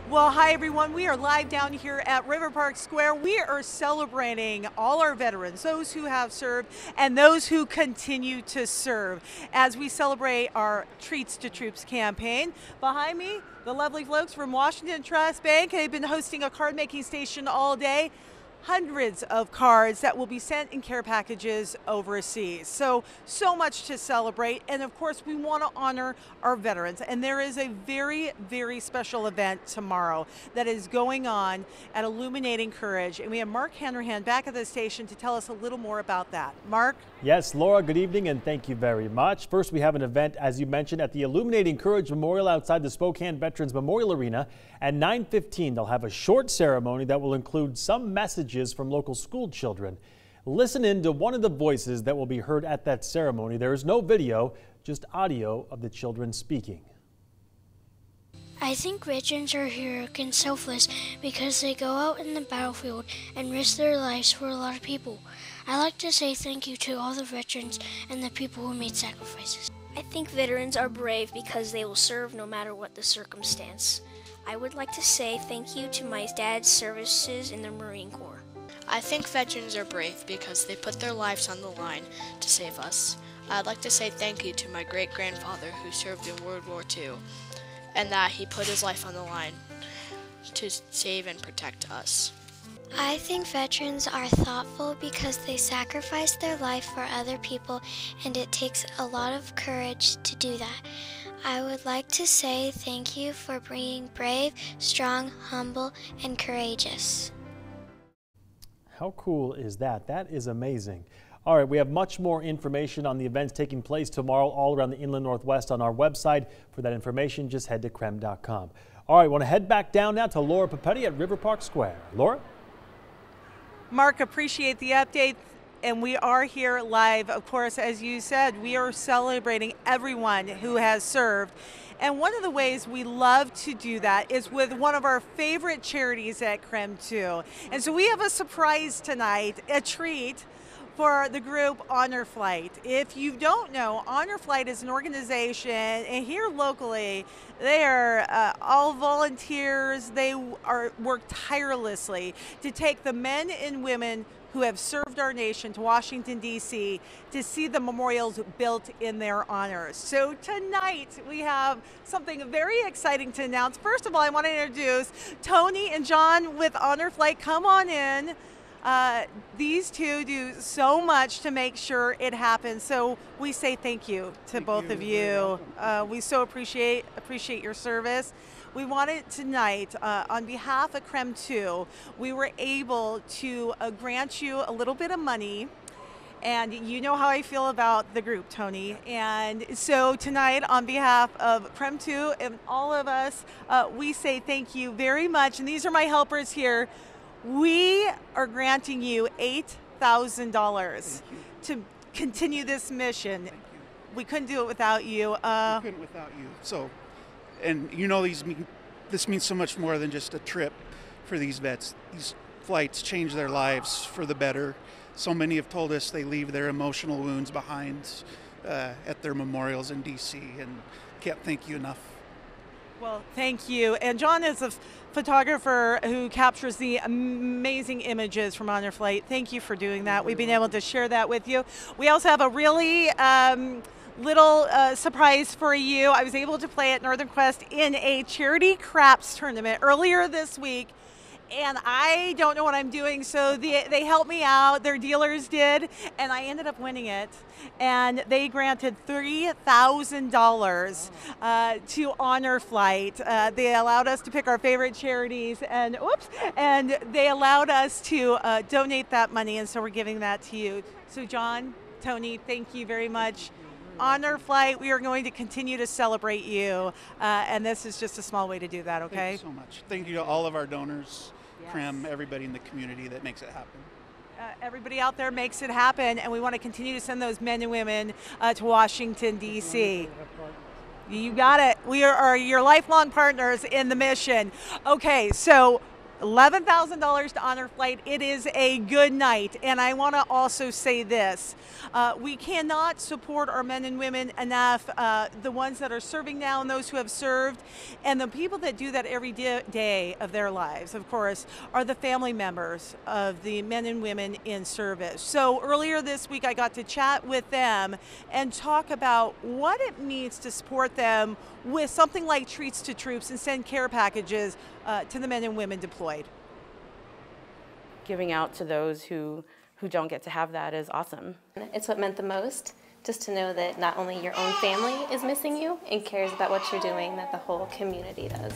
Well, hi everyone. We are live down here at River Park Square. We are celebrating all our veterans, those who have served and those who continue to serve, as we celebrate our Treats to Troops campaign. Behind me, the lovely folks from Washington Trust Bank. They've been hosting a card making station all day. Hundreds of cards that will be sent in care packages overseas. So much to celebrate. And of course, we want to honor our veterans. And there is a very, very special event tomorrow that is going on at Illuminating Courage. And we have Mark Hanrahan back at the station to tell us a little more about that. Mark? Yes, Laura, good evening and thank you very much. First, we have an event, as you mentioned, at the Illuminating Courage Memorial outside the Spokane Veterans Memorial Arena. At 9:15, they'll have a short ceremony that will include some messages from local school children. Listen in to one of the voices that will be heard at that ceremony. There is no video, just audio of the children speaking. I think veterans are heroic and selfless because they go out in the battlefield and risk their lives for a lot of people. I like to say thank you to all the veterans and the people who made sacrifices. I think veterans are brave because they will serve no matter what the circumstance. I would like to say thank you to my dad's services in the Marine Corps. I think veterans are brave because they put their lives on the line to save us. I'd like to say thank you to my great-grandfather who served in World War II and that he put his life on the line to save and protect us. I think veterans are thoughtful because they sacrifice their life for other people, and it takes a lot of courage to do that. I would like to say thank you for being brave, strong, humble, and courageous. How cool is that? That is amazing. All right, we have much more information on the events taking place tomorrow all around the Inland Northwest on our website. For that information, just head to KREM.com. All right, want to head back down now to Laura Papetti at River Park Square. Laura? Mark, appreciate the update. And we are here live. Of course, as you said, we are celebrating everyone who has served. And one of the ways we love to do that is with one of our favorite charities at KREM too. And so we have a surprise tonight, a treat for the group Honor Flight. If you don't know, Honor Flight is an organization, and here locally, they are all volunteers. They work tirelessly to take the men and women who have served our nation to Washington, D.C. to see the memorials built in their honor. So tonight we have something very exciting to announce. First of all, I want to introduce Tony and John with Honor Flight. Come on in. These two do so much to make sure it happens. So we say thank you to both of you. We so appreciate your service. We wanted tonight, on behalf of KREM 2, we were able to grant you a little bit of money. And you know how I feel about the group, Tony. And so tonight, on behalf of KREM 2 and all of us, we say thank you very much. And these are my helpers here. We are granting you $8,000 to continue this mission. We couldn't do it without you. We couldn't without you. So, and you know, this means so much more than just a trip for these vets. These flights change their lives for the better. So many have told us they leave their emotional wounds behind at their memorials in D.C. and can't thank you enough. Well, thank you. And John is a photographer who captures the amazing images from Honor Flight. Thank you for doing that. We've been able to share that with you. We also have a really little surprise for you. I was able to play at Northern Quest in a charity craps tournament earlier this week. And I don't know what I'm doing, so they helped me out, their dealers did, and I ended up winning it. And they granted $3,000 to Honor Flight. They allowed us to pick our favorite charities, and they allowed us to donate that money, and so we're giving that to you. So John, Tony, thank you very much. Honor Flight, we are going to continue to celebrate you, and this is just a small way to do that, okay? Thank you so much. Thank you to all of our donors, yes. KREM, everybody in the community that makes it happen. Everybody out there makes it happen, and we want to continue to send those men and women to Washington, D.C. You got it. We are your lifelong partners in the mission. Okay, so $11,000 to Honor Flight. It is a good night. And I want to also say this. We cannot support our men and women enough, the ones that are serving now and those who have served. And the people that do that every day of their lives, of course, are the family members of the men and women in service. So earlier this week, I got to chat with them and talk about what it means to support them with something like Treats to Troops and send care packages to the men and women deployed. Giving out to those who don't get to have that is awesome. It's what meant the most, just to know that not only your own family is missing you and cares about what you're doing, that the whole community does.